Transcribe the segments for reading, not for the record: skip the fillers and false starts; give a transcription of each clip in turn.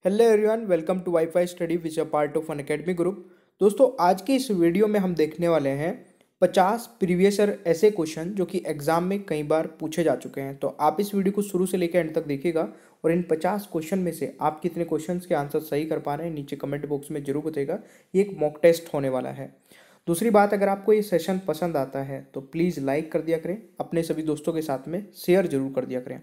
Hello everyone, welcome to wifi study which a part of Unacademy group. दोस्तों, आज की इस वीडियो में हम देखने वाले हैं 50 प्रीवियस ईयर ऐसे क्वेश्चन जो कि एग्जाम में कई बार पूछे जा चुके हैं। तो आप इस वीडियो को शुरू से लेकर एंड तक देखिएगा और इन 50 क्वेश्चन में से आप कितने क्वेश्चंस के आंसर सही कर पा रहे हैं नीचे कमेंट बॉक्स में जरूर बताइएगा। ये एक मॉक टेस्ट होने वाला है। दूसरी बात, अगर आपको ये सेशन पसंद आता है तो प्लीज़ लाइक कर दिया करें, अपने सभी दोस्तों के साथ में शेयर जरूर कर दिया करें।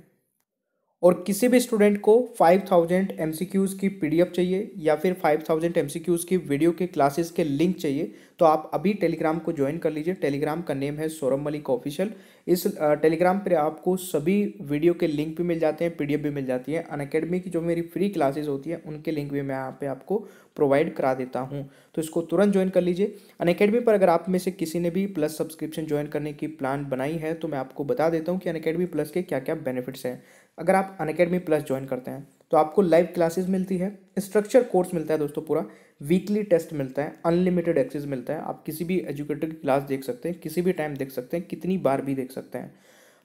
और किसी भी स्टूडेंट को 5000 एमसीक्यूज़ की पीडीएफ चाहिए या फिर 5000 एमसीक्यूज़ की वीडियो के क्लासेस के लिंक चाहिए तो आप अभी टेलीग्राम को ज्वाइन कर लीजिए। टेलीग्राम का नेम है सौरभ मलिक ऑफिशियल। इस टेलीग्राम पर आपको सभी वीडियो के लिंक भी मिल जाते हैं, पीडीएफ भी मिल जाती है। अनअकैडमी की जो मेरी फ्री क्लासेस होती है उनके लिंक भी मैं यहाँ पे आपको प्रोवाइड करा देता हूँ, तो इसको तुरंत ज्वाइन कर लीजिए। अनअकैडमी पर अगर आप में से किसी ने भी प्लस सब्सक्रिप्शन ज्वाइन करने की प्लान बनाई है तो मैं आपको बता देता हूँ कि अनअकैडमी प्लस के क्या क्या बेनिफिट्स हैं। अगर आप अनअकैडमी प्लस ज्वाइन करते हैं तो आपको लाइव क्लासेस मिलती है, स्ट्रक्चर कोर्स मिलता है दोस्तों पूरा, वीकली टेस्ट मिलता है, अनलिमिटेड एक्सेस मिलता है। आप किसी भी एजुकेटर की क्लास देख सकते हैं, किसी भी टाइम देख सकते हैं, कितनी बार भी देख सकते हैं।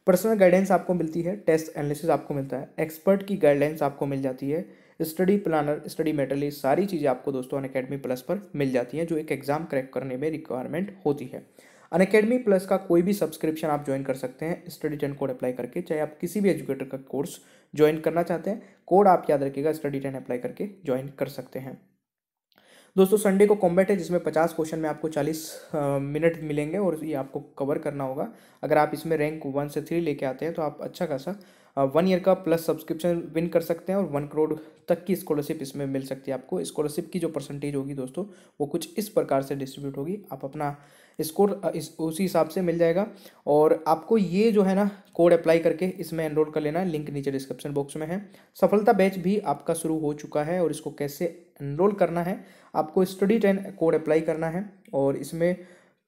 पर्सनल गाइडेंस आपको मिलती है, टेस्ट एनालिसिस आपको मिलता है, एक्सपर्ट की गाइडलाइंस आपको मिल जाती है, स्टडी प्लानर, स्टडी मटेरियल, सारी चीज़ें आपको दोस्तों अनअकैडमी प्लस पर मिल जाती हैं जो एक एग्जाम क्रैक करने में रिक्वायरमेंट होती है। अनअकैडमी प्लस का कोई भी सब्सक्रिप्शन आप ज्वाइन कर सकते हैं स्टडी 10 कोड अप्लाई करके, चाहे आप किसी भी एजुकेटर का कोर्स ज्वाइन करना चाहते हैं। कोड आप याद रखिएगा, स्टडी 10 अप्लाई करके ज्वाइन कर सकते हैं। दोस्तों, संडे को कॉम्बैट है जिसमें 50 क्वेश्चन में आपको 40 मिनट मिलेंगे और ये आपको कवर करना होगा। अगर आप इसमें रैंक 1 से 3 लेके आते हैं तो आप अच्छा खासा 1 ईयर का प्लस सब्सक्रिप्शन विन कर सकते हैं और 1 करोड़ तक की स्कॉलरशिप इसमें मिल सकती है आपको। स्कॉलरशिप की जो परसेंटेज होगी दोस्तों वो कुछ इस प्रकार से डिस्ट्रीब्यूट होगी, आप अपना स्कोर उसी हिसाब से मिल जाएगा। और आपको ये जो है ना कोड अप्लाई करके इसमें एनरोल कर लेना है, लिंक नीचे डिस्क्रिप्शन बॉक्स में है। सफलता बैच भी आपका शुरू हो चुका है और इसको कैसे एनरोल करना है, आपको स्टडी 10 कोड अप्लाई करना है और इसमें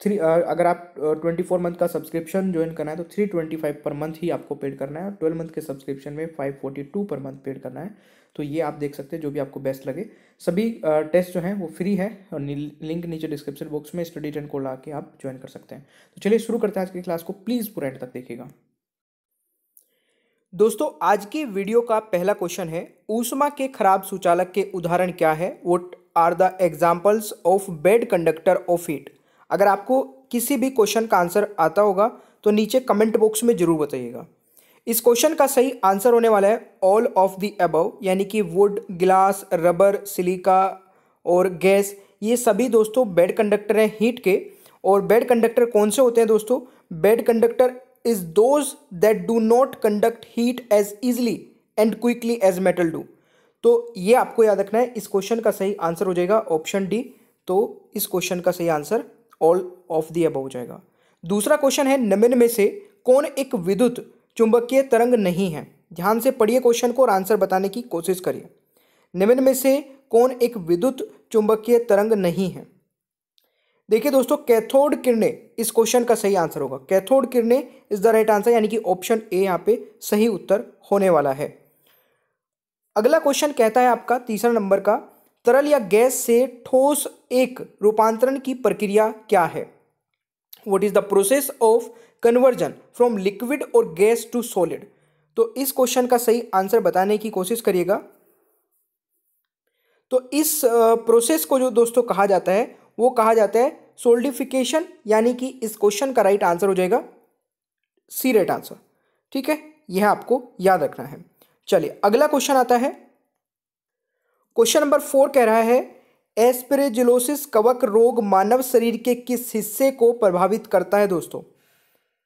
अगर आप 24 मंथ का सब्सक्रिप्शन ज्वाइन करना है तो 325 पर मंथ ही आपको पेड करना है। 12 मंथ के सब्सक्रिप्शन में 542 पर मंथ पेड करना है। तो ये आप देख सकते हैं जो भी आपको बेस्ट लगे। सभी टेस्ट जो हैं वो फ्री है और लिंक नीचे डिस्क्रिप्शन बॉक्स में स्टडी 10 कोड ला के आप ज्वाइन कर सकते हैं। तो चलिए शुरू करते हैं आज की क्लास को, प्लीज़ पूरा एंड तक देखिएगा। दोस्तों, आज की वीडियो का पहला क्वेश्चन है, ऊष्मा के खराब सुचालक के उदाहरण क्या है? What are the examples of bad conductor of heat? अगर आपको किसी भी क्वेश्चन का आंसर आता होगा तो नीचे कमेंट बॉक्स में जरूर बताइएगा। इस क्वेश्चन का सही आंसर होने वाला है ऑल ऑफ द अबव, यानी कि वुड, ग्लास, रबर, सिलिका और गैस, ये सभी दोस्तों बैड कंडक्टर हैं हीट के। और बैड कंडक्टर कौन से होते हैं दोस्तों? Bad conductor is those that do not conduct heat as easily and quickly as metal do. तो ये आपको याद रखना है। इस क्वेश्चन का सही आंसर हो जाएगा ऑप्शन डी। तो इस क्वेश्चन का सही answer all of the above हो जाएगा। दूसरा क्वेश्चन है, निम्न में से कौन एक विद्युत चुंबकीय तरंग नहीं है? ध्यान से पढ़िए क्वेश्चन को और आंसर बताने की कोशिश करिए। निम्न में से कौन एक विद्युत चुंबकीय तरंग नहीं है? देखिए दोस्तों, कैथोड किरणें इस क्वेश्चन का सही आंसर होगा। कैथोड किरणें इज द राइट आंसर, यानी कि ऑप्शन ए यहाँ पे सही उत्तर होने वाला है। अगला क्वेश्चन कहता है आपका तीसरा नंबर का, तरल या गैस से ठोस एक रूपांतरण की प्रक्रिया क्या है? What is the process of conversion from liquid और गैस टू सॉलिड? तो इस क्वेश्चन का सही आंसर बताने की कोशिश करिएगा। तो इस प्रोसेस को जो दोस्तों कहा जाता है वो कहा जाता है सोल्डिफिकेशन, यानी कि इस क्वेश्चन का राइट आंसर हो जाएगा सी, राइट आंसर। ठीक है, यह आपको याद रखना है। चलिए अगला क्वेश्चन आता है। क्वेश्चन नंबर 4 कह रहा है, एस्पेरेजिलोसिस कवक रोग मानव शरीर के किस हिस्से को प्रभावित करता है? दोस्तों,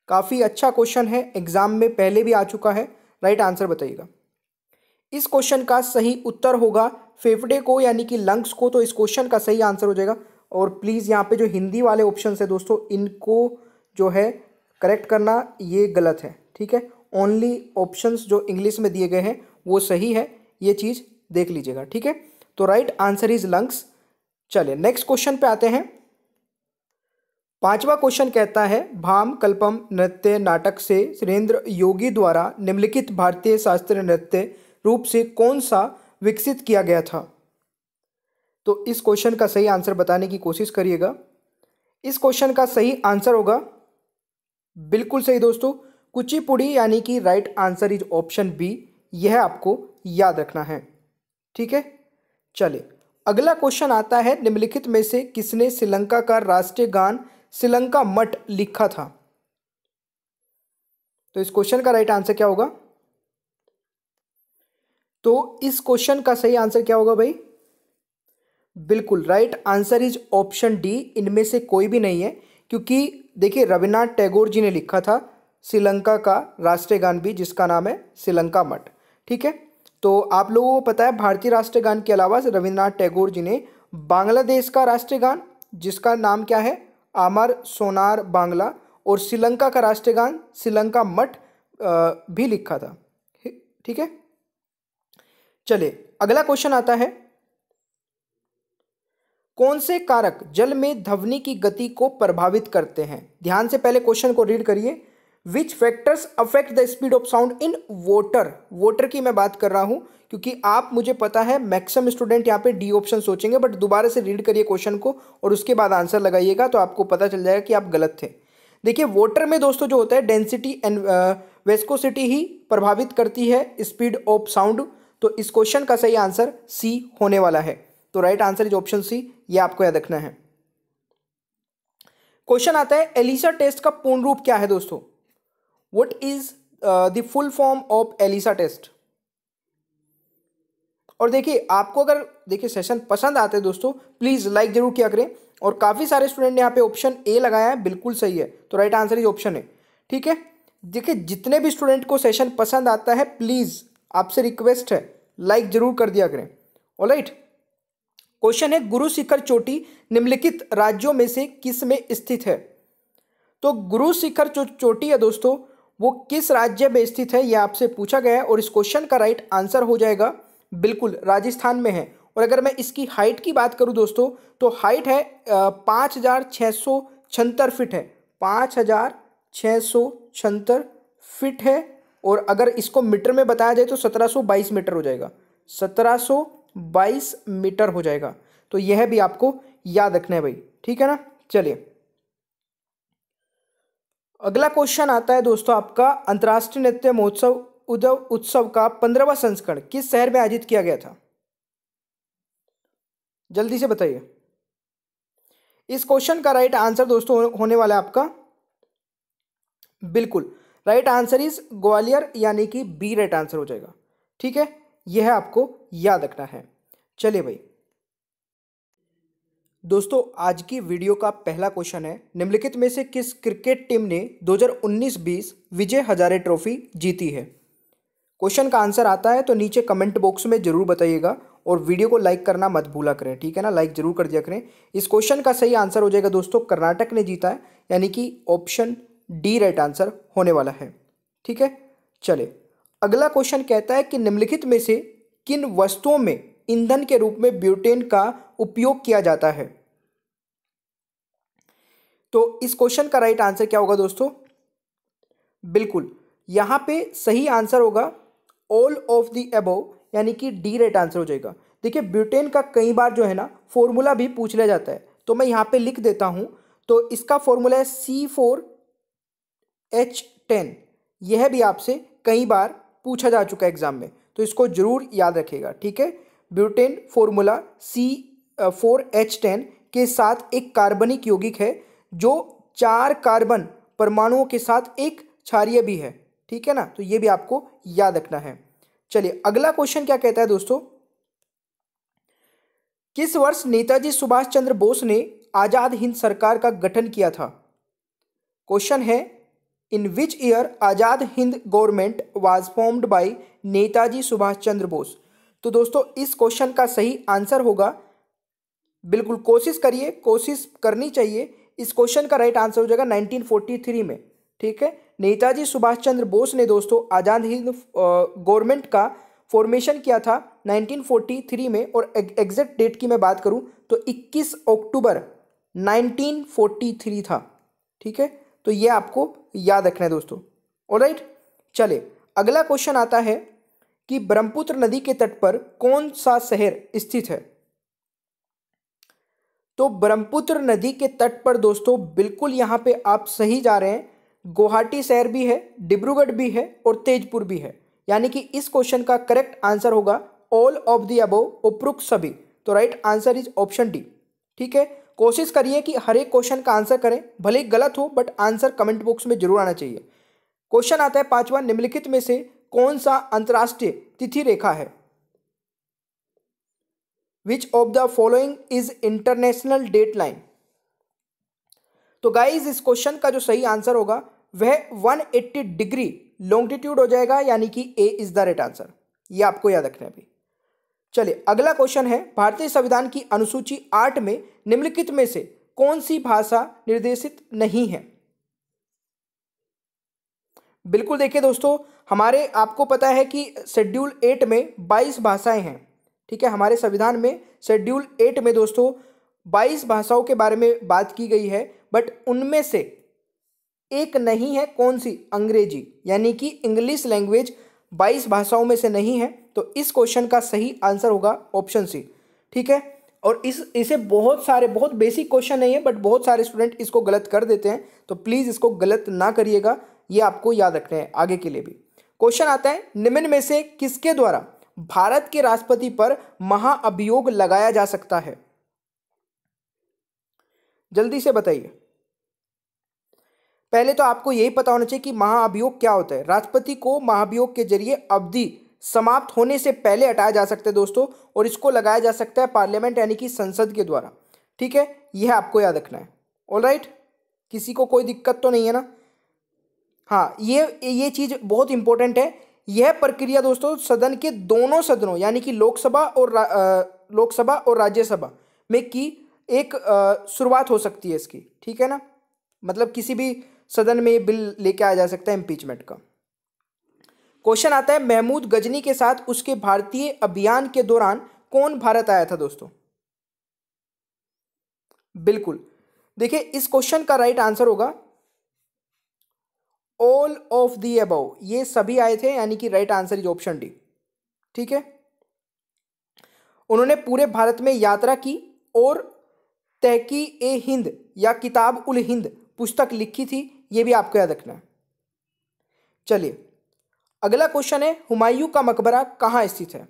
काफी अच्छा क्वेश्चन है, एग्जाम में पहले भी आ चुका है। राइट आंसर बताइएगा। इस क्वेश्चन का सही उत्तर होगा फेफड़े को, यानी कि लंग्स को। तो इस क्वेश्चन का सही आंसर हो जाएगा। और प्लीज यहाँ पे जो हिंदी वाले ऑप्शन है दोस्तों, इनको जो है करेक्ट करना, ये गलत है। ठीक है, ओनली ऑप्शंस जो इंग्लिश में दिए गए हैं वो सही है, ये चीज देख लीजिएगा। ठीक है, तो राइट आंसर इज लंग्स। चलिए नेक्स्ट क्वेश्चन पे आते हैं। पांचवा क्वेश्चन कहता है, भाम कल्पम नृत्य नाटक से सुरेंद्र योगी द्वारा निम्नलिखित भारतीय शास्त्रीय नृत्य रूप से कौन सा विकसित किया गया था? तो इस क्वेश्चन का सही आंसर बताने की कोशिश करिएगा। इस क्वेश्चन का सही आंसर होगा, बिल्कुल सही दोस्तों, कुचिपुड़ी, यानी कि right answer is option B. यह आपको याद रखना है। ठीक है, चले अगला क्वेश्चन आता है, निम्नलिखित में से किसने श्रीलंका का राष्ट्रीय गान श्रीलंका मठ लिखा था? तो इस क्वेश्चन का राइट आंसर क्या होगा? तो इस क्वेश्चन का सही आंसर क्या होगा भाई? बिल्कुल right answer is option D, इनमें से कोई भी नहीं है, क्योंकि देखिए रविन्द्रनाथ टैगोर जी ने लिखा था श्रीलंका का राष्ट्रीय गान भी, जिसका नाम है श्रीलंका मठ। ठीक है, तो आप लोगों को पता है भारतीय राष्ट्रीय गान के अलावा रविन्द्रनाथ टैगोर जी ने बांग्लादेश का राष्ट्रीय गान, जिसका नाम क्या है, आमर सोनार बांग्ला, और श्रीलंका का राष्ट्रीय गान श्रीलंका मठ भी लिखा था। ठीक है, चलिए अगला क्वेश्चन आता है, कौन से कारक जल में ध्वनि की गति को प्रभावित करते हैं? ध्यान से पहले क्वेश्चन को रीड करिए। विच factors affect the speed of sound in water? Water की मैं बात कर रहा हूं, क्योंकि आप, मुझे पता है मैक्सिमम स्टूडेंट यहाँ पे डी ऑप्शन सोचेंगे, बट दोबारा से रीड करिए क्वेश्चन को और उसके बाद आंसर लगाइएगा, तो आपको पता चल जाएगा कि आप गलत थे। देखिए वाटर में दोस्तों जो होता है डेंसिटी एंड वेस्कोसिटी ही प्रभावित करती है स्पीड ऑफ साउंड। तो इस क्वेश्चन का सही आंसर सी होने वाला है। तो right answer is option C, ये आपको याद रखना है। क्वेश्चन आता है, एलिसा टेस्ट का पूर्ण रूप क्या है दोस्तों? What is the full form of ELISA test? और देखिए आपको अगर देखिए सेशन पसंद आते हैं दोस्तों, प्लीज लाइक जरूर किया करें, और काफी सारे स्टूडेंट ने यहाँ पे ऑप्शन ए लगाया है, बिल्कुल सही है, तो right answer is option A. ठीक है, देखिए जितने भी स्टूडेंट को सेशन पसंद आता है, प्लीज आपसे रिक्वेस्ट है लाइक जरूर कर दिया करें। ऑलराइट, क्वेश्चन है, गुरु शिखर चोटी निम्नलिखित राज्यों में से किस में स्थित है? तो गुरु शिखर जो चोटी है दोस्तों, वो किस राज्य में स्थित है, यह आपसे पूछा गया है, और इस क्वेश्चन का राइट आंसर हो जाएगा बिल्कुल राजस्थान में है। और अगर मैं इसकी हाइट की बात करूं दोस्तों, तो हाइट है 5676 फीट है, 5676 फीट है, और अगर इसको मीटर में बताया जाए तो 1722 मीटर हो जाएगा, 1722 मीटर हो जाएगा। तो यह भी आपको याद रखना है भाई, ठीक है ना। चलिए अगला क्वेश्चन आता है दोस्तों आपका, अंतर्राष्ट्रीय नृत्य महोत्सव उत्सव का 15वां संस्करण किस शहर में आयोजित किया गया था? जल्दी से बताइए। इस क्वेश्चन का राइट आंसर दोस्तों होने वाला है आपका, बिल्कुल राइट आंसर इज ग्वालियर, यानी कि बी राइट आंसर हो जाएगा। ठीक है, यह आपको याद रखना है। चलिए भाई दोस्तों, आज की वीडियो का पहला क्वेश्चन है, निम्नलिखित में से किस क्रिकेट टीम ने 2019-20 विजय हजारे ट्रॉफी जीती है? क्वेश्चन का आंसर आता है तो नीचे कमेंट बॉक्स में जरूर बताइएगा, और वीडियो को लाइक करना मत भूला करें, ठीक है ना, लाइक जरूर कर दिया करें। इस क्वेश्चन का सही आंसर हो जाएगा दोस्तों, कर्नाटक ने जीता है, यानी कि ऑप्शन डी राइट आंसर होने वाला है। ठीक है, चले अगला क्वेश्चन कहता है कि निम्नलिखित में से किन वस्तुओं में ईंधन के रूप में ब्यूटेन का उपयोग किया जाता है? तो इस क्वेश्चन का राइट आंसर क्या होगा दोस्तों? बिल्कुल यहां पे सही आंसर होगा ऑल ऑफ द अबव, यानी कि डी राइट आंसर हो जाएगा। देखिए ब्यूटेन का कई बार जो है ना फॉर्मूला भी पूछ लिया जाता है, तो मैं यहां पे लिख देता हूं। तो इसका फॉर्मूला है C4H10, यह भी आपसे कई बार पूछा जा चुका है एग्जाम में, तो इसको जरूर याद रखिएगा। ठीक है, ब्यूटेन फॉर्मूला C4H10 के साथ एक कार्बनिक यौगिक है जो 4 कार्बन परमाणुओं के साथ एक क्षारीय भी है। ठीक है ना, तो ये भी आपको याद रखना है। चलिए अगला क्वेश्चन क्या कहता है दोस्तों, किस वर्ष नेताजी सुभाष चंद्र बोस ने आजाद हिंद सरकार का गठन किया था? क्वेश्चन है, in which year Azad Hind government was formed by Netaji Subhash Chandra Bose? तो दोस्तों इस क्वेश्चन का सही आंसर होगा, बिल्कुल कोशिश करिए, कोशिश करनी चाहिए, इस क्वेश्चन का राइट आंसर हो जाएगा 1943 में। ठीक है, नेताजी सुभाष चंद्र बोस ने दोस्तों आजाद हिंद गवर्नमेंट का फॉर्मेशन किया था 1943 में, और एग्जैक्ट डेट की मैं बात करूं तो 21 अक्टूबर 1943 था। ठीक है, तो ये आपको याद रखना है दोस्तों। ऑलराइट, चले अगला क्वेश्चन आता है कि ब्रह्मपुत्र नदी के तट पर कौन सा शहर स्थित है? तो ब्रह्मपुत्र नदी के तट पर दोस्तों बिल्कुल यहां पे आप सही जा रहे हैं, गुवाहाटी शहर भी है, डिब्रूगढ़ भी है, और तेजपुर भी है, यानी कि इस क्वेश्चन का करेक्ट आंसर होगा ऑल ऑफ द अबव, उपरोक्त सभी। तो right answer is option D. ठीक है, कोशिश करिए कि हर एक क्वेश्चन का आंसर करें, भले ही गलत हो बट आंसर कमेंट बॉक्स में जरूर आना चाहिए। क्वेश्चन आता है पांचवा, निम्नलिखित में से कौन सा अंतरराष्ट्रीय तिथि रेखा है? Which of the following is international date line? तो गाइज इस क्वेश्चन का जो सही आंसर होगा वह 180 डिग्री लॉन्गिट्यूड हो जाएगा, यानी कि ए इज द राइट आंसर। ये आपको याद रखना है अभी। चलिए अगला क्वेश्चन है, भारतीय संविधान की अनुसूची 8 में निम्नलिखित में से कौन सी भाषा निर्देशित नहीं है? बिल्कुल देखिए दोस्तों, हमारे आपको पता है कि शेड्यूल 8 में 22 भाषाएं हैं। ठीक है, हमारे संविधान में शेड्यूल 8 में दोस्तों 22 भाषाओं के बारे में बात की गई है, बट उनमें से एक नहीं है, कौन सी? अंग्रेजी, यानी कि इंग्लिश लैंग्वेज 22 भाषाओं में से नहीं है। तो इस क्वेश्चन का सही आंसर होगा ऑप्शन सी। ठीक है, और इसे बहुत बेसिक क्वेश्चन नहीं है, बट बहुत सारे स्टूडेंट इसको गलत कर देते हैं, तो प्लीज़ इसको गलत ना करिएगा, ये आपको याद रखना है आगे के लिए भी। क्वेश्चन आता है, निम्न में से किसके द्वारा भारत के राष्ट्रपति पर महाअभियोग लगाया जा सकता है? जल्दी से बताइए। पहले तो आपको यही पता होना चाहिए कि महाअभियोग क्या होता है। राष्ट्रपति को महाअभियोग के जरिए अवधि समाप्त होने से पहले हटाया जा सकता है दोस्तों, और इसको लगाया जा सकता है पार्लियामेंट यानी कि संसद के द्वारा। ठीक है, यह आपको याद रखना है। ऑलराइट, किसी को कोई दिक्कत तो नहीं है ना? हाँ, ये चीज बहुत इंपॉर्टेंट है। यह प्रक्रिया दोस्तों सदन के दोनों सदनों यानी कि लोकसभा और राज्यसभा में की एक शुरुआत हो सकती है इसकी। ठीक है ना, मतलब किसी भी सदन में ये बिल लेके आया जा सकता है इम्पीचमेंट का। क्वेश्चन आता है, महमूद गजनी के साथ उसके भारतीय अभियान के दौरान कौन भारत आया था दोस्तों? बिल्कुल देखिए, इस क्वेश्चन का राइट आंसर होगा ऑल ऑफ दी अबव, ये सभी आए थे, यानी कि right answer is option D. ठीक है, उन्होंने पूरे भारत में यात्रा की और तहकी ए हिंद या किताब उल हिंद पुस्तक लिखी थी, ये भी आपको याद रखना है। चलिए अगला क्वेश्चन है, हुमायूं का मकबरा कहाँ स्थित है?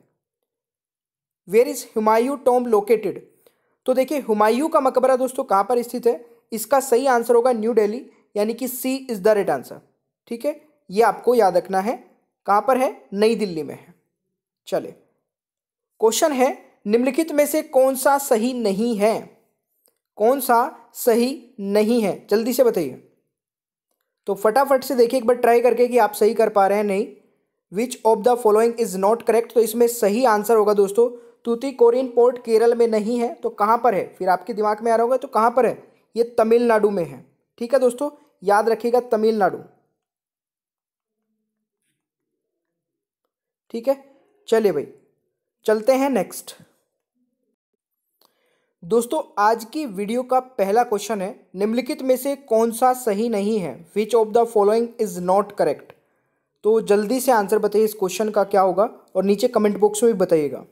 Where is Humayun tomb located? तो देखिए हुमायूं का मकबरा दोस्तों कहाँ पर स्थित है? इसका सही आंसर होगा न्यू दिल्ली, यानी कि सी इज द राइट आंसर। ठीक है, ये आपको याद रखना है। कहाँ पर है? नई दिल्ली में है। चले क्वेश्चन है, निम्नलिखित में से कौन सा सही नहीं है? कौन सा सही नहीं है, जल्दी से बताइए। तो फटाफट से देखिए एक बार ट्राई करके कि आप सही कर पा रहे हैं नहीं। विच of the following is not correct? तो इसमें सही आंसर होगा दोस्तों तूतीकोरिन पोर्ट केरल में नहीं है। तो कहाँ पर है? फिर आपके दिमाग में आ रहा होगा तो कहाँ पर है? ये तमिलनाडु में है। ठीक है दोस्तों, याद रखिएगा तमिलनाडु। ठीक है, चलिए भाई चलते हैं नेक्स्ट। दोस्तों आज की वीडियो का पहला क्वेश्चन है, निम्नलिखित में से कौन सा सही नहीं है? Which of the following is not correct? तो जल्दी से आंसर बताइए इस क्वेश्चन का क्या होगा, और नीचे कमेंट बॉक्स में भी बताइएगा।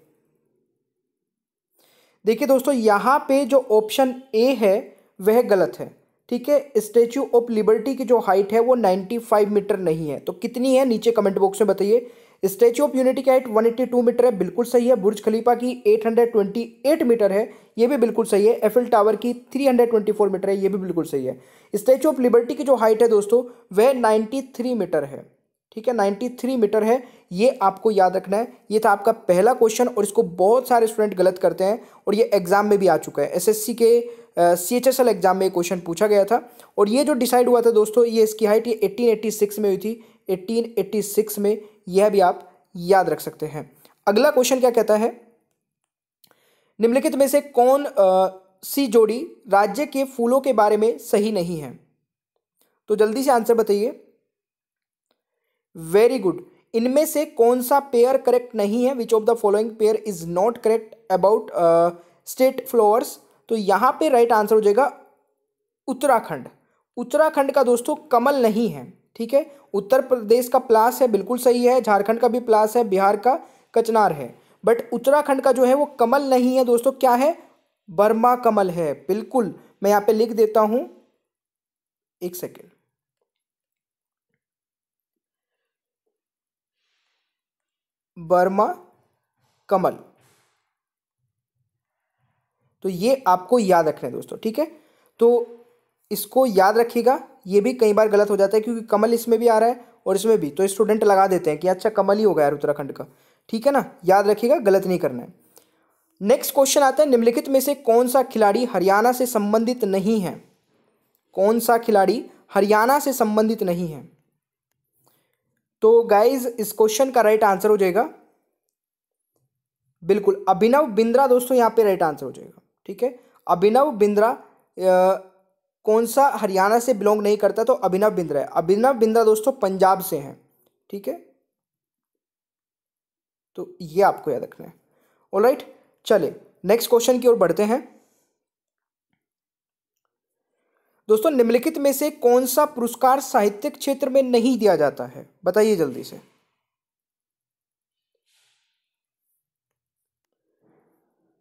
देखिए दोस्तों यहाँ पे जो ऑप्शन ए है वह गलत है। ठीक है, स्टैच्यू ऑफ लिबर्टी की जो हाइट है वो 95 मीटर नहीं है। तो कितनी है नीचे कमेंट बॉक्स में बताइए। स्टैच्यू ऑफ यूनिटी की हाइट 182 मीटर है, बिल्कुल सही है। बुर्ज खलीफा की 828 मीटर है, ये भी बिल्कुल सही है। एफिल टावर की 324 मीटर है, ये भी बिल्कुल सही है। स्टैच्यू ऑफ लिबर्टी की जो हाइट है दोस्तों वह 93 मीटर है। ठीक है, 93 मीटर है, ये आपको याद रखना है। ये था आपका पहला क्वेश्चन, और इसको बहुत सारे स्टूडेंट गलत करते हैं, और ये एग्जाम में भी आ चुका है। एसएससी के CHSL एग्जाम में क्वेश्चन पूछा गया था, और ये जो डिसाइड हुआ था दोस्तों, ये इसकी हाइट ये 1886 में हुई थी। 1886 में, यह भी आप याद रख सकते हैं। अगला क्वेश्चन क्या कहता है, निम्नलिखित में से कौन सी जोड़ी राज्य के फूलों के बारे में सही नहीं है? तो जल्दी से आंसर बताइए। वेरी गुड, इनमें से कौन सा पेयर करेक्ट नहीं है? Which of the following pair is not correct about state flowers? तो यहां पे राइट आंसर हो जाएगा उत्तराखंड। उत्तराखंड का दोस्तों कमल नहीं है। ठीक है, उत्तर प्रदेश का प्लास है, बिल्कुल सही है। झारखंड का भी प्लास है, बिहार का कचनार है, बट उत्तराखंड का जो है वो कमल नहीं है दोस्तों। क्या है? बर्मा कमल है। बिल्कुल, मैं यहां पे लिख देता हूं, एक सेकेंड। बर्मा कमल। तो ये आपको याद रखना है दोस्तों, ठीक है। तो इसको याद रखिएगा, ये भी कई बार गलत हो जाता है क्योंकि कमल इसमें भी आ रहा है और इसमें भी, तो स्टूडेंट लगा देते हैं कि अच्छा कमल ही होगा यार उत्तराखंड का, ठीक है ना। याद रखिएगा, गलत नहीं करना है। नेक्स्ट क्वेश्चन आता है, निम्नलिखित में से कौन सा खिलाड़ी हरियाणा से संबंधित नहीं है? कौन सा खिलाड़ी हरियाणा से संबंधित नहीं है? तो गाइज इस क्वेश्चन का राइट आंसर हो जाएगा बिल्कुल अभिनव बिंद्रा दोस्तों, यहां पे राइट आंसर हो जाएगा, ठीक है। अभिनव बिंद्रा कौन सा हरियाणा से बिलोंग नहीं करता? तो अभिनव बिंद्रा है। अभिनव बिंद्रा दोस्तों पंजाब से हैं, ठीक है। तो ये आपको याद रखना है। ऑलराइट, चलिए नेक्स्ट क्वेश्चन की ओर बढ़ते हैं दोस्तों। निम्नलिखित में से कौन सा पुरस्कार साहित्यिक क्षेत्र में नहीं दिया जाता है? बताइए जल्दी से।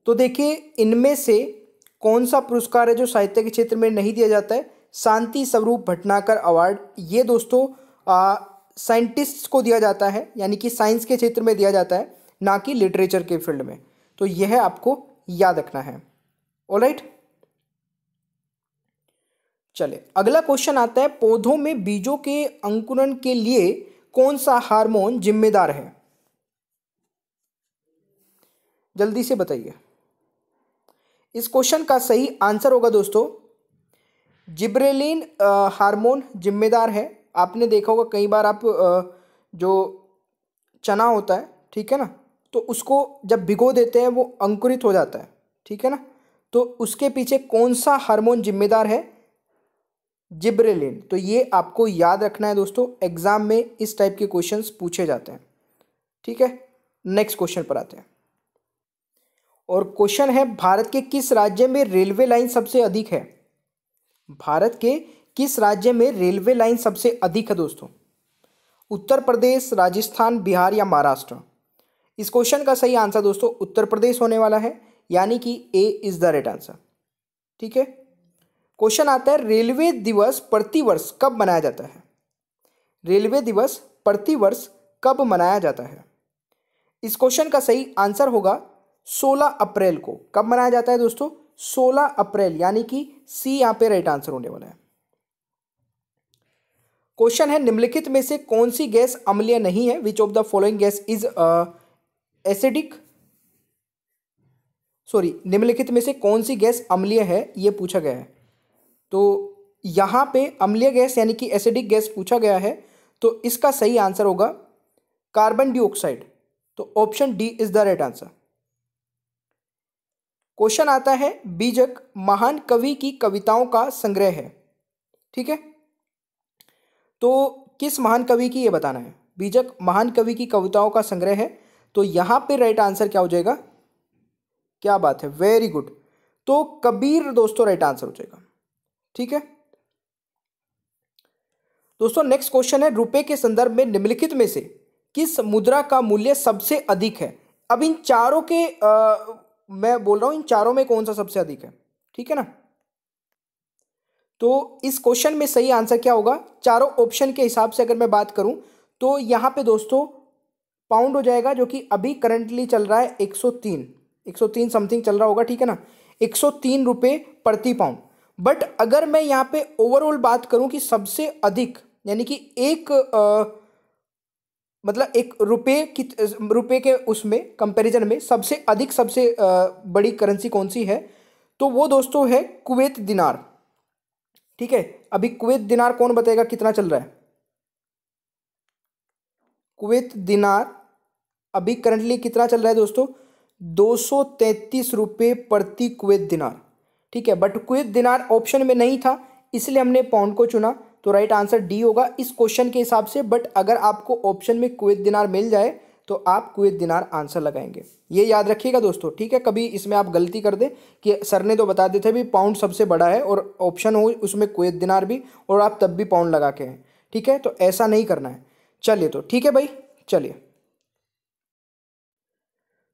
तो देखिए इनमें से कौन सा पुरस्कार है जो साहित्य के क्षेत्र में नहीं दिया जाता है? शांति स्वरूप भटनागर अवार्ड, ये दोस्तों साइंटिस्ट को दिया जाता है, यानी कि साइंस के क्षेत्र में दिया जाता है, ना कि लिटरेचर के फील्ड में। तो यह आपको याद रखना है। ऑलराइट, चले अगला क्वेश्चन आता है, पौधों में बीजों के अंकुरण के लिए कौन सा हार्मोन जिम्मेदार है? जल्दी से बताइए। इस क्वेश्चन का सही आंसर होगा दोस्तों जिब्रेलिन हार्मोन जिम्मेदार है। आपने देखा होगा कई बार, आप जो चना होता है, ठीक है ना, तो उसको जब भिगो देते हैं वो अंकुरित हो जाता है, ठीक है ना। तो उसके पीछे कौन सा हार्मोन जिम्मेदार है? जिब्रेलिन। तो ये आपको याद रखना है दोस्तों, एग्जाम में इस टाइप के क्वेश्चंस पूछे जाते हैं, ठीक है। नेक्स्ट क्वेश्चन पर आते हैं और क्वेश्चन है, भारत के किस राज्य में रेलवे लाइन सबसे अधिक है? भारत के किस राज्य में रेलवे लाइन सबसे अधिक है दोस्तों? उत्तर प्रदेश, राजस्थान, बिहार या महाराष्ट्र? इस क्वेश्चन का सही आंसर दोस्तों उत्तर प्रदेश होने वाला है, यानी कि ए इज द राइट आंसर, ठीक है। क्वेश्चन आता है, रेलवे दिवस प्रतिवर्ष कब मनाया जाता है? रेलवे दिवस प्रतिवर्ष कब मनाया जाता है? इस क्वेश्चन का सही आंसर होगा 16 अप्रैल को। कब मनाया जाता है दोस्तों? 16 अप्रैल, यानी कि सी यहां पे राइट आंसर होने वाला है। क्वेश्चन है, निम्नलिखित में से कौन सी गैस अम्लीय नहीं है? Which of the following gas is acidic? Sorry, निम्नलिखित में से कौन सी गैस अम्लीय है, यह पूछा गया है। तो यहां पे अम्लीय गैस यानी कि एसिडिक गैस पूछा गया है, तो इसका सही आंसर होगा कार्बन डाइऑक्साइड। तो option D is the right answer. Question आता है, बीजक महान कवि की कविताओं का संग्रह है, ठीक है। तो किस महान कवि की, ये बताना है। बीजक महान कवि की कविताओं का संग्रह है, तो यहां पे राइट आंसर क्या हो जाएगा? क्या बात है, वेरी गुड। तो कबीर दोस्तों राइट आंसर हो जाएगा, ठीक है दोस्तों। नेक्स्ट क्वेश्चन है, रुपए के संदर्भ में निम्नलिखित में से किस मुद्रा का मूल्य सबसे अधिक है? अब इन चारों के मैं बोल रहा हूं, इन चारों में कौन सा सबसे अधिक है, ठीक है ना। तो इस क्वेश्चन में सही आंसर क्या होगा? चारों ऑप्शन के हिसाब से अगर मैं बात करूं तो यहां पे दोस्तों पाउंड हो जाएगा, जो कि अभी करंटली चल रहा है 103 समथिंग चल रहा होगा, ठीक है ना। 103 रुपये प्रति पाउंड। बट अगर मैं यहाँ पे ओवरऑल बात करूं कि सबसे अधिक, यानी कि एक मतलब एक रुपये के उसमें कंपैरिजन में सबसे अधिक, सबसे बड़ी करेंसी कौन सी है, तो वो दोस्तों है कुवैत दिनार, ठीक है। अभी कुवैत दिनार कौन बताएगा कितना चल रहा है? कुवैत दिनार अभी करंटली कितना चल रहा है दोस्तों? 233 रुपये प्रति कुवैत दिनार, ठीक है। बट कुवैत दिनार ऑप्शन में नहीं था, इसलिए हमने पाउंड को चुना, तो राइट आंसर डी होगा इस क्वेश्चन के हिसाब से। बट अगर आपको ऑप्शन में कुवैत दिनार मिल जाए तो आप कुवैत दिनार आंसर लगाएंगे, ये याद रखिएगा दोस्तों, ठीक है। कभी इसमें आप गलती कर दे कि सर ने तो बता देते भी पाउंड सबसे बड़ा है और ऑप्शन हो उसमें कुवैत दिनार भी, और आप तब भी पाउंड लगा के हैं, ठीक है। तो ऐसा नहीं करना है। चलिए, तो ठीक है भाई, चलिए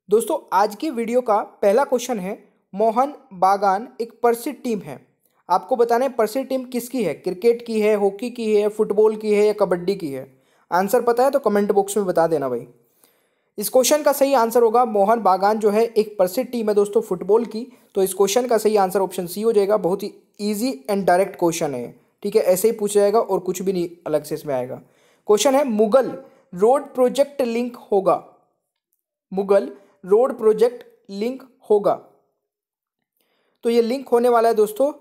दोस्तों आज की वीडियो का पहला क्वेश्चन है, मोहन बागान एक प्रसिद्ध टीम है। आपको बताना है प्रसिद्ध टीम किसकी है? क्रिकेट की है, हॉकी की है, फुटबॉल की है या कबड्डी की है? आंसर पता है तो कमेंट बॉक्स में बता देना भाई। इस क्वेश्चन का सही आंसर होगा मोहन बागान जो है एक प्रसिद्ध टीम है दोस्तों फुटबॉल की। तो इस क्वेश्चन का सही आंसर ऑप्शन सी हो जाएगा। बहुत ही इजी एंड डायरेक्ट क्वेश्चन है, ठीक है, ऐसे ही पूछा जाएगा और कुछ भी नहीं अलग से इसमें आएगा। क्वेश्चन है मुगल रोड प्रोजेक्ट लिंक होगा, मुगल रोड प्रोजेक्ट लिंक होगा, तो ये लिंक होने वाला है दोस्तों।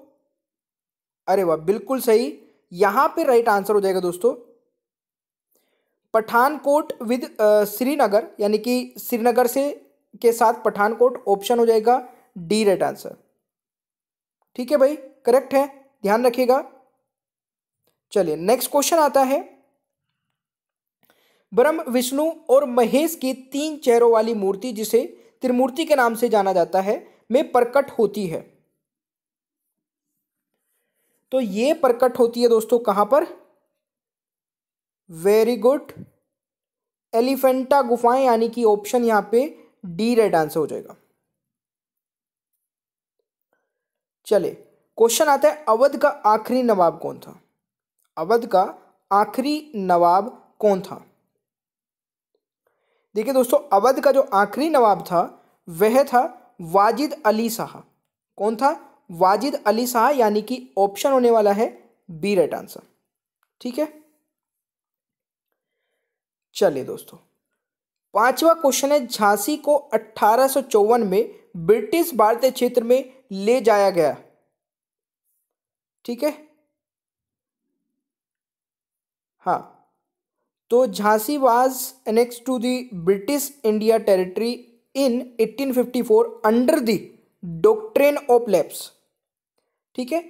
अरे वाह, बिल्कुल सही, यहां पे राइट आंसर हो जाएगा दोस्तों पठानकोट विद श्रीनगर, यानी कि श्रीनगर से के साथ पठानकोट, ऑप्शन हो जाएगा डी राइट आंसर। ठीक है भाई, करेक्ट है, ध्यान रखिएगा। चलिए नेक्स्ट क्वेश्चन आता है, ब्रह्म विष्णु और महेश की 3 चेहरों वाली मूर्ति जिसे त्रिमूर्ति के नाम से जाना जाता है में प्रकट होती है। तो ये प्रकट होती है दोस्तों कहां पर? वेरी गुड, एलिफेंटा गुफाएं, यानी कि ऑप्शन यहां पे डी राइट आंसर हो जाएगा। चलिए क्वेश्चन आता है, अवध का आखिरी नवाब कौन था? अवध का आखिरी नवाब कौन था? देखिए दोस्तों, अवध का जो आखिरी नवाब था वह था वाजिद अली शाह। कौन था? वाजिद अली शाह, यानी कि ऑप्शन होने वाला है बी राइट आंसर। ठीक है, चलिए दोस्तों 5वां क्वेश्चन है, झांसी को 1854 में ब्रिटिश भारतीय क्षेत्र में ले जाया गया। ठीक है, हाँ, तो Jhansi was annex to the British India territory in 1854 under the doctrine of lapse. ठीक है,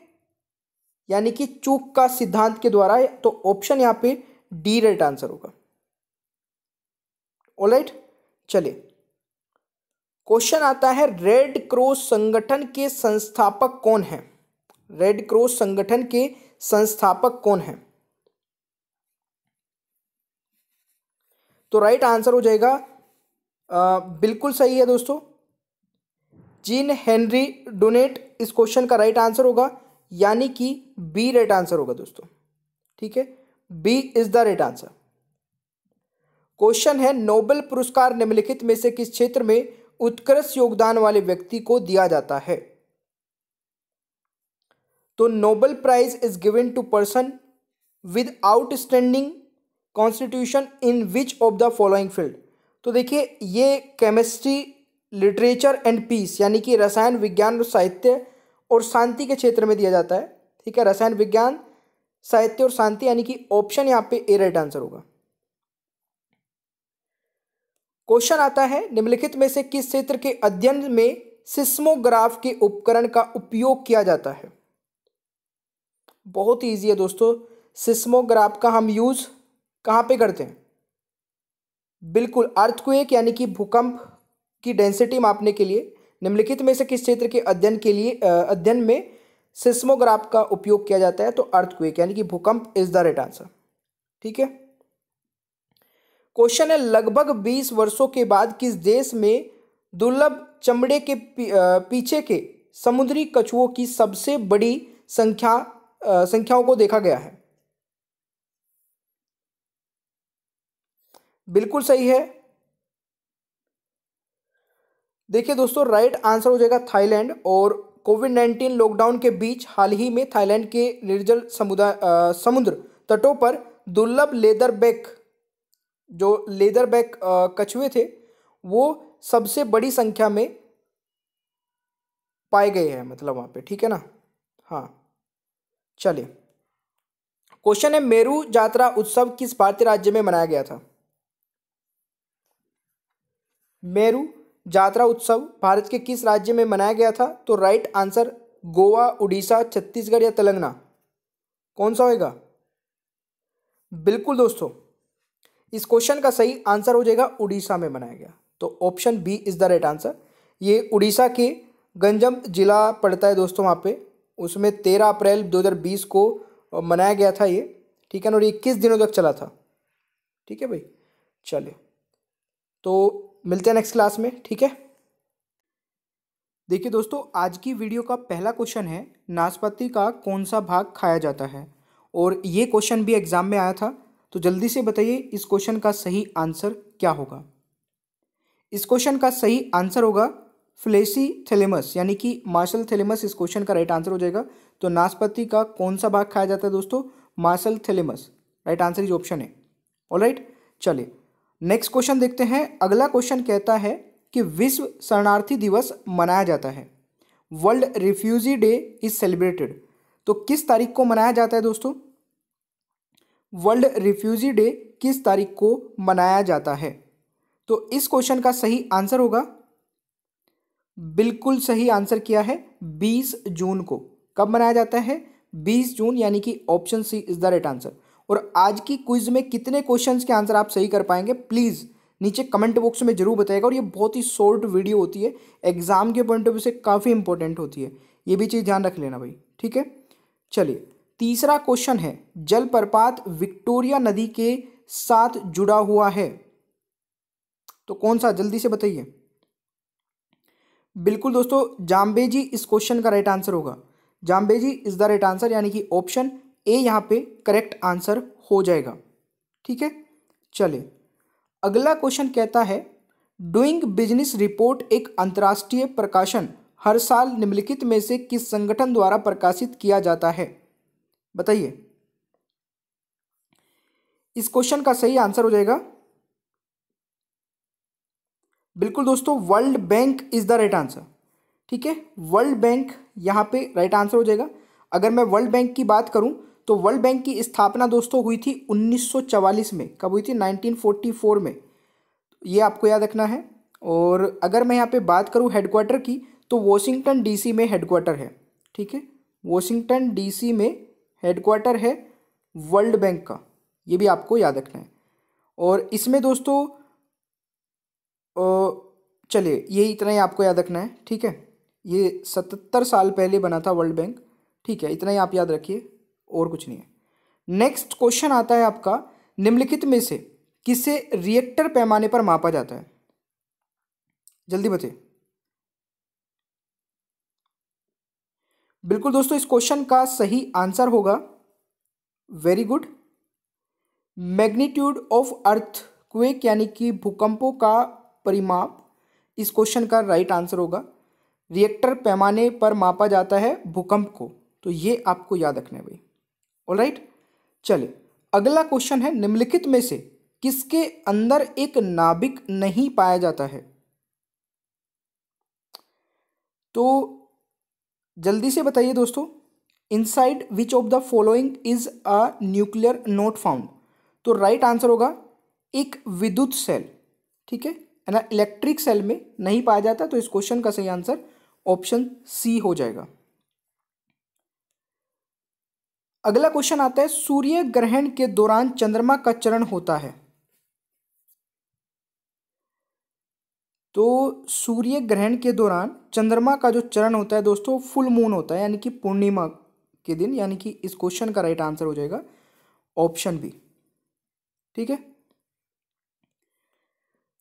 यानी कि चूक का सिद्धांत के द्वारा, तो ऑप्शन यहां पे डी राइट आंसर होगा। ऑलराइट, चलिए क्वेश्चन आता है, रेड क्रॉस संगठन के संस्थापक कौन है? रेड क्रॉस संगठन के संस्थापक कौन है? तो राइट आंसर हो जाएगा बिल्कुल सही है दोस्तों, जीन हेनरी डोनेट इस क्वेश्चन का राइट आंसर होगा, यानी कि बी राइट आंसर होगा दोस्तों। ठीक है, B is the right answer. Question है, नोबेल पुरस्कार निम्नलिखित में से किस क्षेत्र में उत्कृष्ट योगदान वाले व्यक्ति को दिया जाता है? तो Nobel prize is given to person with outstanding constitution in which of the following field. तो देखिए, ये केमिस्ट्री, लिटरेचर एंड पीस, यानी कि रसायन विज्ञान, साहित्य और शांति के क्षेत्र में दिया जाता है। ठीक है, रसायन विज्ञान, साहित्य और शांति, यानी कि ऑप्शन यहाँ पे ए राइट आंसर होगा। क्वेश्चन आता है, निम्नलिखित में से किस क्षेत्र के अध्ययन में सिस्मोग्राफ के उपकरण का उपयोग किया जाता है? बहुत ईजी है दोस्तों, सिस्मोग्राफ का हम यूज कहां पे करते हैं? बिल्कुल अर्थक्वेक, यानी कि भूकंप की डेंसिटी मापने के लिए। निम्नलिखित में से किस क्षेत्र के अध्ययन में सिस्मोग्राफ का उपयोग किया जाता है? तो अर्थक्वेक, यानी कि भूकंप इज द राइट आंसर। ठीक है, क्वेश्चन है, लगभग 20 वर्षों के बाद किस देश में दुर्लभ चमड़े के पीछे के समुद्री कछुओं की सबसे बड़ी संख्याओं को देखा गया है? बिल्कुल सही है, देखिए दोस्तों राइट आंसर हो जाएगा थाईलैंड। और कोविड-19 लॉकडाउन के बीच हाल ही में थाईलैंड के निर्जल समुद्र तटों पर दुर्लभ लेदरबैक कछुए थे, वो सबसे बड़ी संख्या में पाए गए हैं, मतलब वहां पे। ठीक है ना, हाँ। चलिए क्वेश्चन है, मेरू जात्रा उत्सव किस भारतीय राज्य में मनाया गया था? मेरू जात्रा उत्सव भारत के किस राज्य में मनाया गया था? तो राइट आंसर गोवा, उड़ीसा, छत्तीसगढ़ या तेलंगाना, कौन सा होगा? बिल्कुल दोस्तों, इस क्वेश्चन का सही आंसर हो जाएगा उड़ीसा में मनाया गया। तो option B is the right answer. ये उड़ीसा के गंजम जिला पड़ता है दोस्तों, वहाँ पे उसमें 13 अप्रैल 2020 को मनाया गया था ये। ठीक है ना, और 21 दिनों तक चला था। ठीक है भाई, चलिए तो मिलते हैं नेक्स्ट क्लास में। ठीक है, देखिए दोस्तों, आज की वीडियो का पहला क्वेश्चन है, नाशपाती का कौन सा भाग खाया जाता है? और ये क्वेश्चन भी एग्जाम में आया था, तो जल्दी से बताइए इस क्वेश्चन का सही आंसर क्या होगा? इस क्वेश्चन का सही आंसर होगा फ्लेसी थैलेमस, यानी कि मार्शल थैलेमस इस क्वेश्चन का राइट आंसर हो जाएगा। तो नाशपाती का कौन सा भाग खाया जाता है दोस्तों? मार्शल थैलेमस। राइट आंसर इज ऑप्शन है। ऑलराइट, चलिए नेक्स्ट क्वेश्चन देखते हैं। अगला क्वेश्चन कहता है कि विश्व शरणार्थी दिवस मनाया जाता है, world refugee day is celebrated. तो किस तारीख को मनाया जाता है दोस्तों? वर्ल्ड रिफ्यूजी डे किस तारीख को मनाया जाता है? तो इस क्वेश्चन का सही आंसर होगा, बिल्कुल सही आंसर किया है, 20 जून को। कब मनाया जाता है? 20 जून, यानी कि option C is the right answer. और आज की क्विज में कितने क्वेश्चंस के आंसर आप सही कर पाएंगे प्लीज़ नीचे कमेंट बॉक्स में जरूर बताइएगा। और ये बहुत ही शॉर्ट वीडियो होती है, एग्जाम के पॉइंट ऑफ व्यू से काफ़ी इंपॉर्टेंट होती है, ये भी चीज़ ध्यान रख लेना भाई, ठीक है। चलिए तीसरा क्वेश्चन है, जलप्रपात विक्टोरिया नदी के साथ जुड़ा हुआ है, तो कौन सा? जल्दी से बताइए। बिल्कुल दोस्तों, जाम्बेजी इस क्वेश्चन का राइट आंसर होगा। Zambezi is the right answer, यानी कि ऑप्शन ए यहाँ पे करेक्ट आंसर हो जाएगा, ठीक है। चलिए अगला क्वेश्चन कहता है, डूइंग बिजनेस रिपोर्ट एक अंतर्राष्ट्रीय प्रकाशन हर साल निम्नलिखित में से किस संगठन द्वारा प्रकाशित किया जाता है? बताइए। इस क्वेश्चन का सही आंसर हो जाएगा, बिल्कुल दोस्तों, world bank is the right answer, ठीक है। वर्ल्ड बैंक यहाँ पे राइट आंसर हो जाएगा। अगर मैं वर्ल्ड बैंक की बात करूँ तो वर्ल्ड बैंक की स्थापना दोस्तों हुई थी 1944 में। कब हुई थी? 1944 में, ये आपको याद रखना है। और अगर मैं यहाँ पे बात करूँ हेडक्वार्टर की, तो वॉशिंगटन डीसी में हेडक्वार्टर है, ठीक है। वॉशिंगटन डीसी में हेडक्वार्टर है वर्ल्ड बैंक का, ये भी आपको याद रखना है। और इसमें दोस्तों चलिए ये इतना ही आपको याद रखना है, ठीक है। ये 77 साल पहले बना था वर्ल्ड बैंक, ठीक है, इतना ही आप याद रखिए, और कुछ नहीं है। नेक्स्ट क्वेश्चन आता है आपका, निम्नलिखित में से किसे रिएक्टर पैमाने पर मापा जाता है? जल्दी बताइए। बिल्कुल दोस्तों, इस क्वेश्चन का सही आंसर होगा, very good, magnitude of earthquake, यानी कि भूकंपों का परिमाप इस क्वेश्चन का राइट आंसर होगा। रिएक्टर पैमाने पर मापा जाता है भूकंप को, तो ये आपको याद रखना है भाई। ऑलराइट, चलिए अगला क्वेश्चन है, निम्नलिखित में से किसके अंदर एक नाभिक नहीं पाया जाता है? तो जल्दी से बताइए दोस्तों, inside which of the following is a nuclear not found? तो राइट आंसर होगा एक विद्युत सेल, ठीक है ना, इलेक्ट्रिक सेल में नहीं पाया जाता। तो इस क्वेश्चन का सही आंसर ऑप्शन सी हो जाएगा। अगला क्वेश्चन आता है, सूर्य ग्रहण के दौरान चंद्रमा का चरण होता है। तो सूर्य ग्रहण के दौरान चंद्रमा का जो चरण होता है दोस्तों, फुल मून होता है, यानी कि पूर्णिमा के दिन, यानी कि इस क्वेश्चन का राइट आंसर हो जाएगा ऑप्शन बी, ठीक है।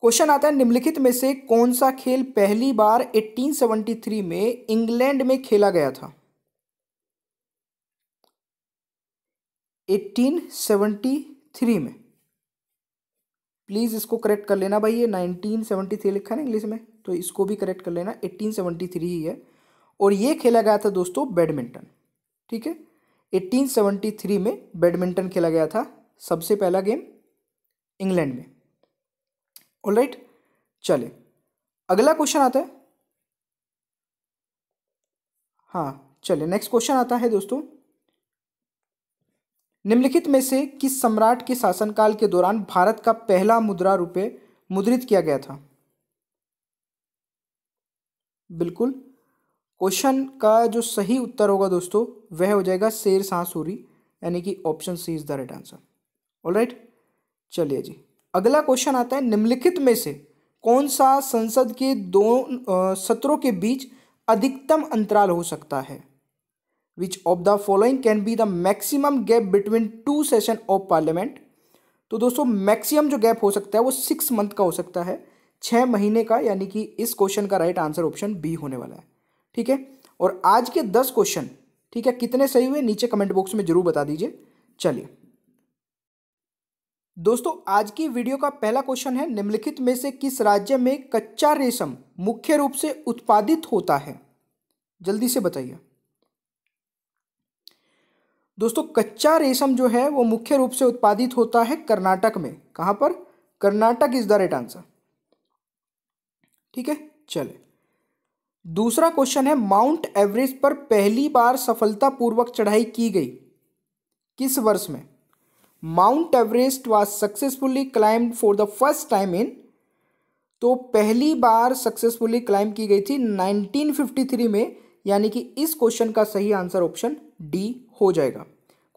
क्वेश्चन आता है, निम्नलिखित में से कौन सा खेल पहली बार 1873 में इंग्लैंड में खेला गया था? 1873 में, प्लीज इसको करेक्ट कर लेना भाई, ये 1973 लिखा है ना इंग्लिश में, तो इसको भी करेक्ट कर लेना, 1873 ही है। और ये खेला गया था दोस्तों बैडमिंटन, ठीक है। 1873 में बैडमिंटन खेला गया था, सबसे पहला गेम इंग्लैंड में। ऑलराइट, चलिए अगला क्वेश्चन आता है। हाँ चलिए नेक्स्ट क्वेश्चन आता है दोस्तों, निम्नलिखित में से किस सम्राट के शासनकाल के दौरान भारत का पहला मुद्रा रुपये मुद्रित किया गया था? बिल्कुल, क्वेश्चन का जो सही उत्तर होगा दोस्तों वह हो जाएगा शेर शाह सूरी, यानी कि option C is the right answer. Alright, चलिए जी अगला क्वेश्चन आता है, निम्नलिखित में से कौन सा संसद के दो सत्रों के बीच अधिकतम अंतराल हो सकता है? Which of the following can be the maximum gap between two session of parliament? तो दोस्तों मैक्सिमम जो गैप हो सकता है वो 6 मंथ का हो सकता है, 6 महीने का, यानी कि इस क्वेश्चन का राइट आंसर ऑप्शन बी होने वाला है, ठीक है। और आज के 10 क्वेश्चन, ठीक है, कितने सही हुए नीचे कमेंट बॉक्स में जरूर बता दीजिए। चलिए दोस्तों आज की वीडियो का पहला क्वेश्चन है, निम्नलिखित में से किस राज्य में कच्चा रेशम मुख्य रूप से उत्पादित होता है? जल्दी से बताइए दोस्तों। कच्चा रेशम जो है वो मुख्य रूप से उत्पादित होता है कर्नाटक में। कहां पर? Karnataka is the right answer. ठीक है, चले दूसरा क्वेश्चन है, माउंट एवरेस्ट पर पहली बार सफलतापूर्वक चढ़ाई की गई किस वर्ष में? Mount Everest was successfully climbed for the first time in, तो पहली बार सक्सेसफुली क्लाइम की गई थी 1953 में, यानी कि इस क्वेश्चन का सही आंसर ऑप्शन डी हो जाएगा।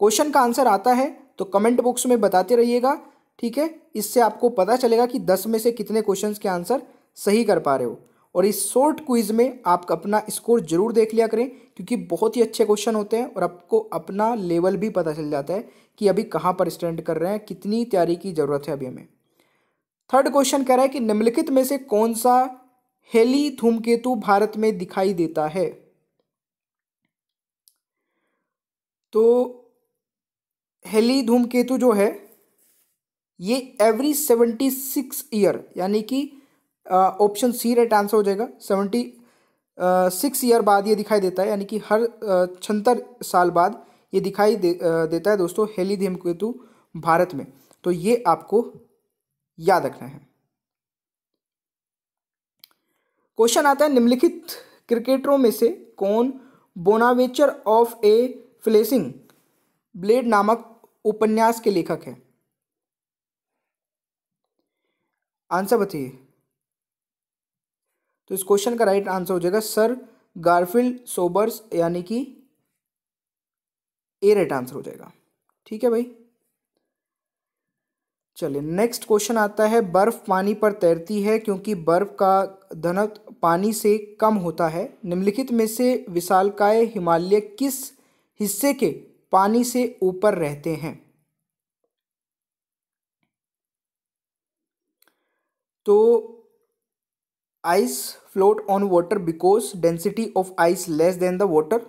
क्वेश्चन का आंसर आता है तो कमेंट बॉक्स में बताते रहिएगा, ठीक है। इससे आपको पता चलेगा कि 10 में से कितने क्वेश्चंस के आंसर सही कर पा रहे हो। और इस शॉर्ट क्विज में आप अपना स्कोर जरूर देख लिया करें, क्योंकि बहुत ही अच्छे क्वेश्चन होते हैं और आपको अपना लेवल भी पता चल जाता है कि अभी कहाँ पर स्टैंड कर रहे हैं, कितनी तैयारी की जरूरत है अभी हमें। थर्ड क्वेश्चन कह रहा है कि निम्नलिखित में से कौन सा हेली धूमकेतु भारत में दिखाई देता है? तो हेली धूमकेतु जो है ये एवरी 76 ईयर, यानी कि ऑप्शन सी राइट आंसर हो जाएगा। 76 ईयर बाद ये दिखाई देता है, यानी कि हर 76 साल बाद ये दिखाई देता है दोस्तों हेली धूमकेतु भारत में। तो ये आपको याद रखना है। क्वेश्चन आता है, निम्नलिखित क्रिकेटरों में से कौन बोनावेचर ऑफ ए फ्लेशिंग ब्लेड नामक उपन्यास के लेखक है? आंसर बताइए। तो इस क्वेश्चन का राइट आंसर हो जाएगा सर गारफील्ड सोबर्स, यानी कि ए राइट आंसर हो जाएगा। ठीक है भाई, चलिए नेक्स्ट क्वेश्चन आता है, बर्फ पानी पर तैरती है क्योंकि बर्फ का घनत्व पानी से कम होता है। निम्नलिखित में से विशालकाय हिमालय किस हिस्से के पानी से ऊपर रहते हैं? तो ice float on water because density of ice less than the water.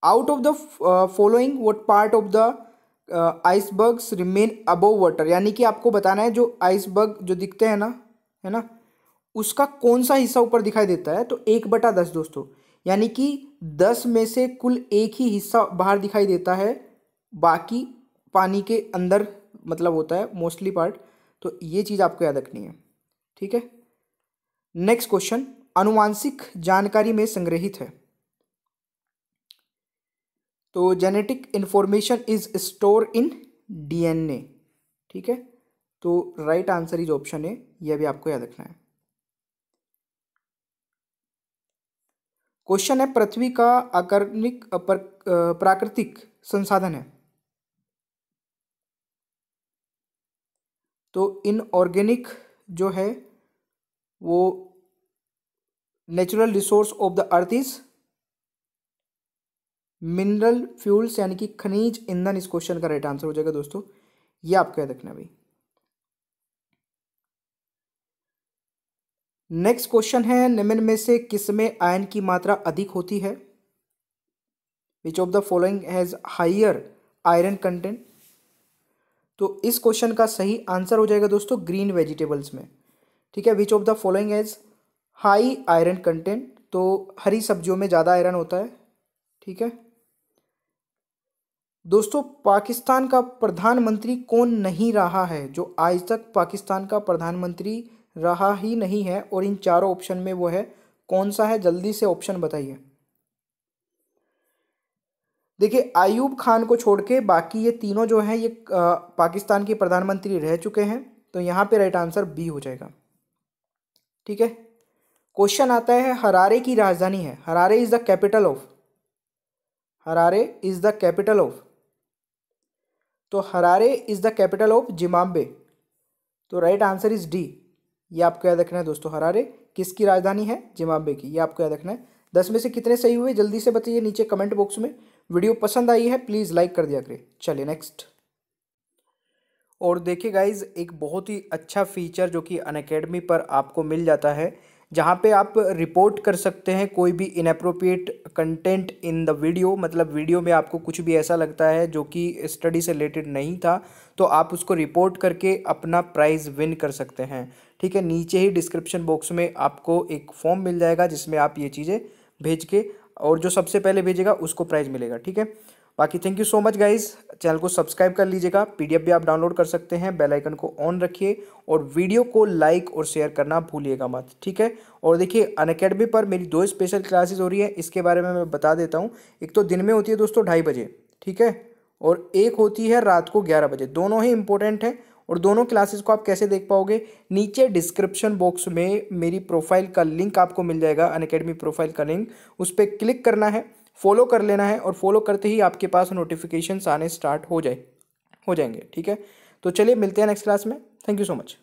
Out of the following what part of the icebergs remain above water, यानी कि आपको बताना है जो आइसबर्ग जो दिखते हैं ना, है ना, उसका कौन सा हिस्सा ऊपर दिखाई देता है? तो 1/10 दोस्तों, यानी कि 10 में से कुल एक ही हिस्सा बाहर दिखाई देता है, बाकी पानी के अंदर मतलब होता है मोस्टली पार्ट। तो ये चीज़ आपको याद रखनी है, ठीक है। नेक्स्ट क्वेश्चन आनुवांशिक जानकारी में संग्रहित है। तो genetic information is store in DNA, ठीक है। तो राइट आंसर इज ऑप्शन है, यह भी आपको याद रखना है। क्वेश्चन है, पृथ्वी का आकर्षक प्राकृतिक संसाधन है। तो इनऑर्गेनिक जो है वो natural resource of the earth is mineral fuels, यानी कि खनिज ईंधन इस क्वेश्चन का राइट आंसर हो जाएगा दोस्तों। ये आपको याद रखना है भाई। नेक्स्ट क्वेश्चन है, निम्न में से किसमें आयन की मात्रा अधिक होती है? Which of the following has higher iron content? तो इस क्वेश्चन का सही आंसर हो जाएगा दोस्तों ग्रीन वेजिटेबल्स में, ठीक है। Which of the following has high iron content? तो हरी सब्जियों में ज़्यादा आयरन होता है, ठीक है। दोस्तों पाकिस्तान का प्रधानमंत्री कौन नहीं रहा है जो आज तक पाकिस्तान का प्रधानमंत्री रहा ही नहीं है, और इन चारों ऑप्शन में वो है कौन सा है? जल्दी से ऑप्शन बताइए। देखिए आयूब खान को छोड़ के बाकी ये तीनों जो हैं ये पाकिस्तान के प्रधानमंत्री रह चुके हैं, तो यहाँ पे राइट आंसर बी हो जाएगा, ठीक है। क्वेश्चन आता है, हरारे की राजधानी है, Harare is the capital of, Harare is the capital of, तो Harare is the capital of Zimbabwe. तो राइट आंसर इज डी। ये आपको याद रखना है दोस्तों, हरारे किसकी राजधानी है? जिम्बाब्वे की। ये आपको याद रखना है। 10 में से कितने सही हुए जल्दी से बताइए नीचे कमेंट बॉक्स में। वीडियो पसंद आई है प्लीज़ लाइक कर दिया करें। चलिए नेक्स्ट। और देखिए गाइज एक बहुत ही अच्छा फीचर जो कि अनअकैडमी पर आपको मिल जाता है, जहाँ पे आप रिपोर्ट कर सकते हैं कोई भी inappropriate content in the video, मतलब वीडियो में आपको कुछ भी ऐसा लगता है जो कि स्टडी से रिलेटेड नहीं था, तो आप उसको रिपोर्ट करके अपना प्राइज़ विन कर सकते हैं। ठीक है, नीचे ही डिस्क्रिप्शन बॉक्स में आपको एक फॉर्म मिल जाएगा जिसमें आप ये चीज़ें भेज के, और जो सबसे पहले भेजेगा उसको प्राइज़ मिलेगा। ठीक है, बाकी thank you so much guys, channel को सब्सक्राइब कर लीजिएगा, पीडीएफ भी आप डाउनलोड कर सकते हैं, बेल आइकन को ऑन रखिए और वीडियो को लाइक और शेयर करना भूलिएगा मत। ठीक है, और देखिए अनअकैडमी पर मेरी 2 स्पेशल क्लासेस हो रही है, इसके बारे में मैं बता देता हूँ। एक तो दिन में होती है दोस्तों 2:30 बजे, ठीक है, और एक होती है रात को 11 बजे। दोनों ही इंपॉर्टेंट है, और दोनों क्लासेस को आप कैसे देख पाओगे, नीचे डिस्क्रिप्शन बॉक्स में मेरी प्रोफाइल का लिंक आपको मिल जाएगा, अनअकैडमी प्रोफाइल का लिंक, उस पर क्लिक करना है, फॉलो कर लेना है, और फॉलो करते ही आपके पास नोटिफिकेशंस आने स्टार्ट हो जाएंगे। ठीक है, तो चलिए मिलते हैं नेक्स्ट क्लास में। Thank you so much.